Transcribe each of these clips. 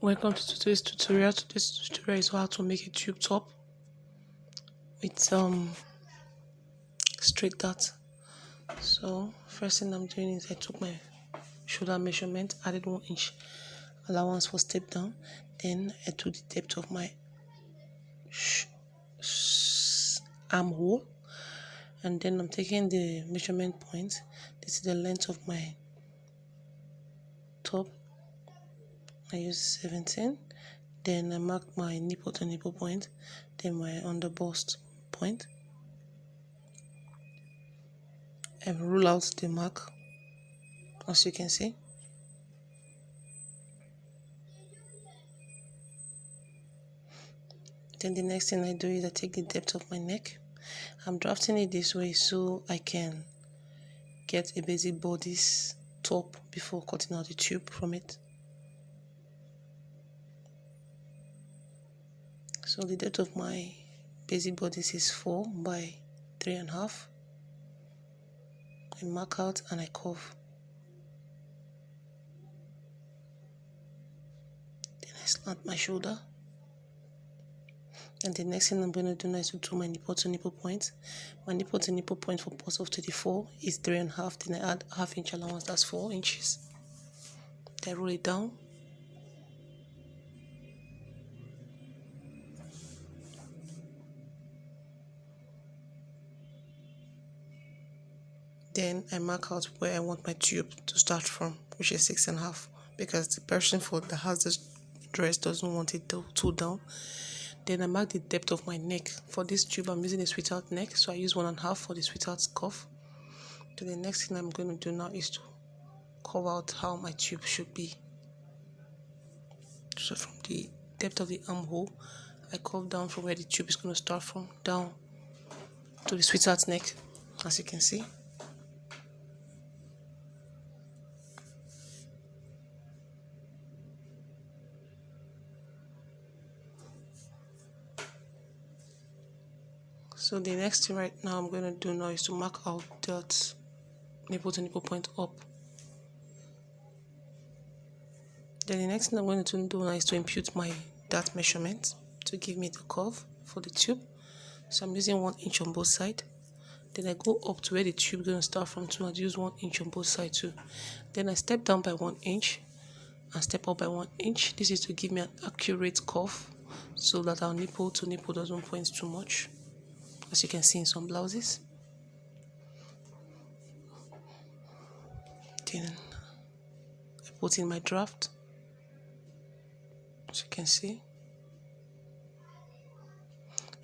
Welcome to today's tutorial. Today's tutorial is how to make a tube top with straight dart. So first thing I'm doing is I took my shoulder measurement, added 1 inch allowance for step down, then I took the depth of my armhole, and then I'm taking the measurement point. This is the length of my top. I use 17. Then I mark my nipple to nipple point, then my under bust point. I rule out the mark, as you can see. Then the next thing I do is I take the depth of my neck. I'm drafting it this way so I can get a basic bodice top before cutting out the tube from it. So the depth of my basic bodice is 4 by 3.5. I mark out and I curve. Then I slant my shoulder. And the next thing I'm going to do now is to do my nipple to nipple point. My nipple to nipple point for pulse of 34 is 3.5. Then I add ½ inch allowance, that's 4 inches. Then I roll it down. Then I mark out where I want my tube to start from, which is 6.5, because the person that has this dress doesn't want it too down. Then I mark the depth of my neck. For this tube, I'm using a sweetheart neck, so I use 1.5 for the sweetheart cuff. Then the next thing I'm going to do now is to curve out how my tube should be. So from the depth of the armhole, I curve down from where the tube is going to start from, down to the sweetheart neck, as you can see. So the next thing right now I'm going to do now is to mark out that nipple to nipple point up. Then the next thing I'm going to do now is to impute my dart measurement to give me the curve for the tube. So I'm using 1 inch on both sides. Then I go up to where the tube is going to start from too. I use 1 inch on both sides too. Then I step down by 1 inch and step up by 1 inch. This is to give me an accurate curve so that our nipple to nipple doesn't point too much, as you can see in some blouses. Then I put in my draft, as you can see.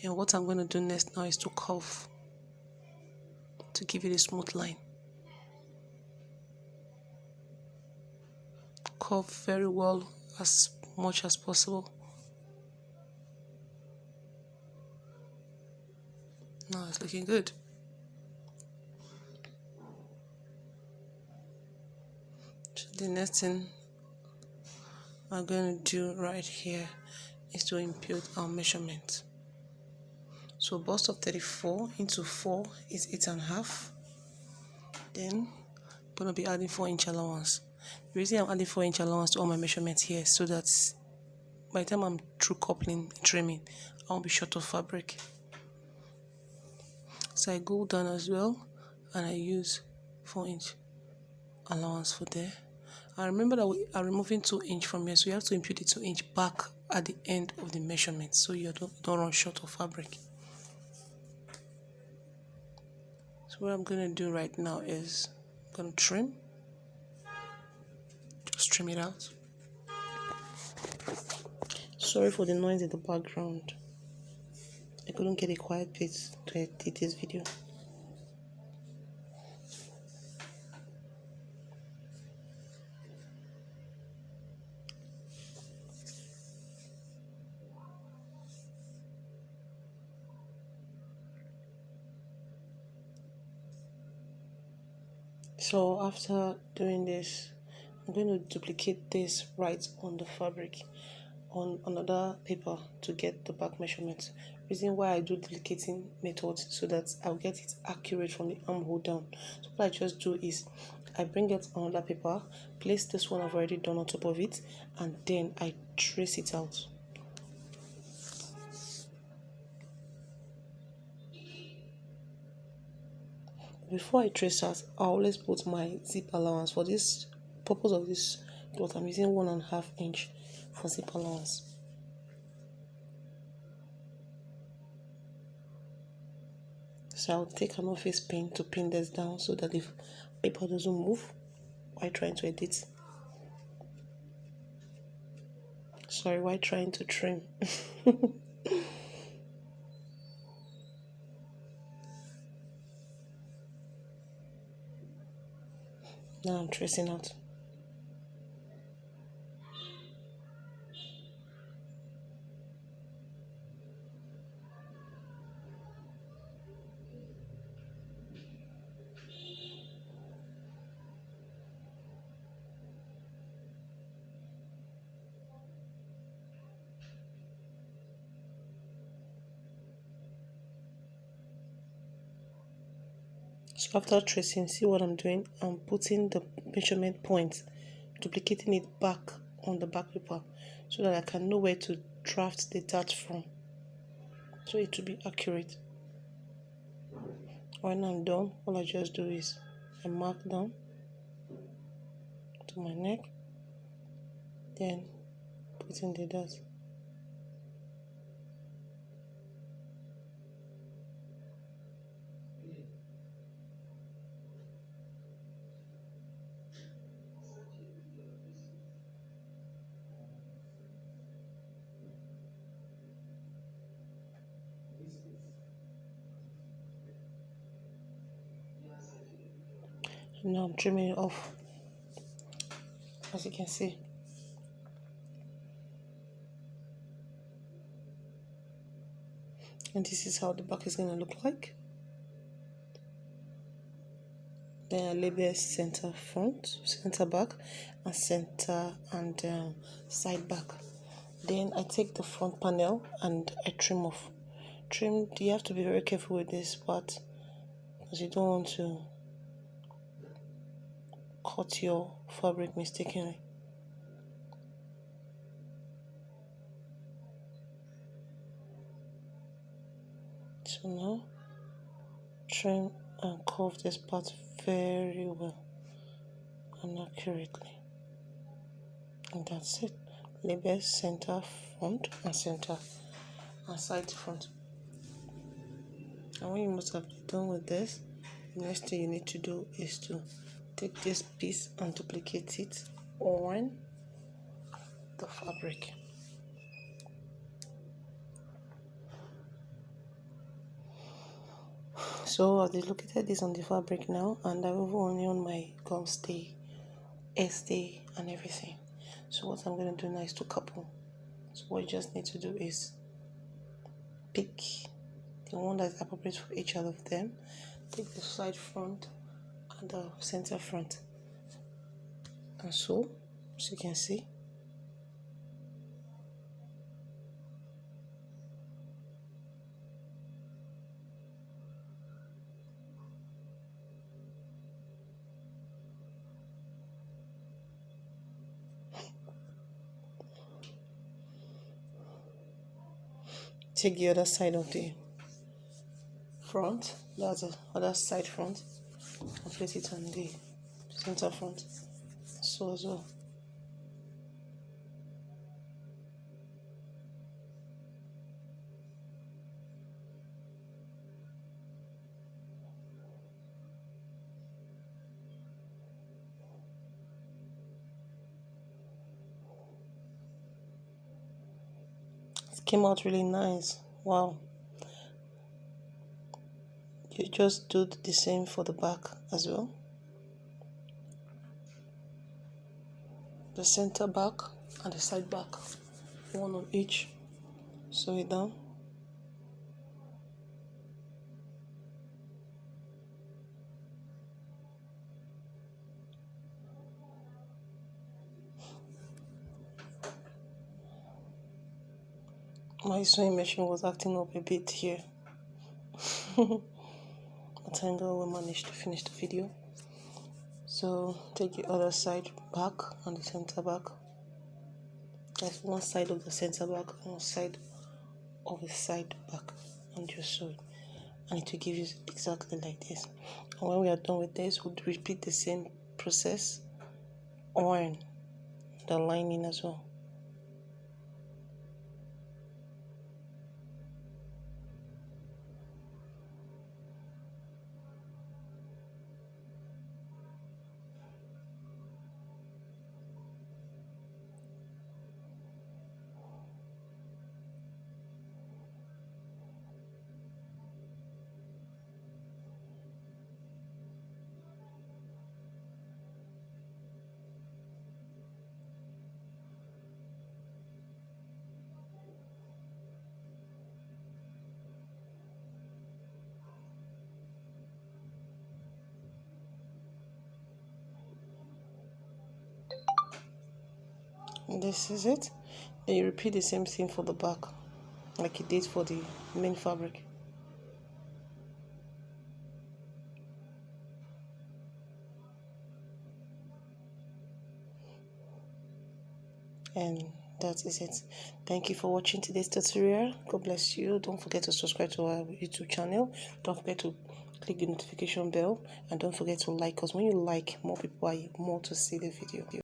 And what I'm going to do next now is to curve to give it a smooth line. Curve very well, as much as possible. Now it's looking good. So the next thing I'm going to do right here is to impute our measurement. So bust of 34 into 4 is 8.5. Then I'm going to be adding 4 inch allowance. The reason I'm adding 4 inch allowance to all my measurements here so that by the time I'm through coupling, trimming, I won't be short of fabric. So I go down as well and I use 4 inch allowance for there. And remember that we are removing 2 inch from here, so you have to impute the 2 inch back at the end of the measurement so you don't run short of fabric. So what I'm going to do right now is I'm going to trim. Just trim it out. Sorry for the noise in the background. I couldn't get a quiet place to edit this video. So after doing this, I'm going to duplicate this right on the fabric on another paper to get the back measurement. Reason why I do duplicating method so that I'll get it accurate from the armhole down. So what I just do is I bring it on another paper, place this one I've already done on top of it, and then I trace it out. Before I trace out, I always put my zip allowance. For this purpose of this cloth, I'm using 1.5 inch for zip allowance. So I'll take an office pin to pin this down so that the paper doesn't move while trying to edit. Sorry, while trying to trim. Now I'm tracing out. So after tracing, see what I'm doing? I'm putting the measurement point, duplicating it back on the back paper so that I can know where to draft the dart from, so it will be accurate. When I'm done, all I just do is I mark down to my neck, then put in the dart. And now I'm trimming it off, as you can see. And this is how the back is going to look like. Then I label center front, center back, and center and side back. Then I take the front panel and I trim off. You have to be very careful with this part because you don't want to cut your fabric mistakenly. So now trim and curve this part very well and accurately, and that's it. Label center front and center and side front. And when you must have done with this, the next thing you need to do is to take this piece and duplicate it on the fabric. So I've duplicated this on the fabric now, and I've even on my gum stay, stay, and everything. So what I'm going to do now is to couple. So what you just need to do is pick the one that's appropriate for each of them. Take the side front and the center front, and so as you can see, take the other side of the front, that's the other side front, and place it on the center front, so as well. It came out really nice. Wow. You just do the same for the back as well. The center back and the side back, one on each. Sew it down. My sewing machine was acting up a bit here. But thank God we managed to finish the video. So take the other side back on the center back. That's one side of the center back, one side of the side back, and just sew it. And it will give you exactly like this. And when we are done with this, we'll repeat the same process on the lining as well. And this is it. Then you repeat the same thing for the back, like you did for the main fabric. And that is it. Thank you for watching today's tutorial. God bless you. Don't forget to subscribe to our YouTube channel. Don't forget to click the notification bell, and don't forget to like us. When you like, more people are more to see the video.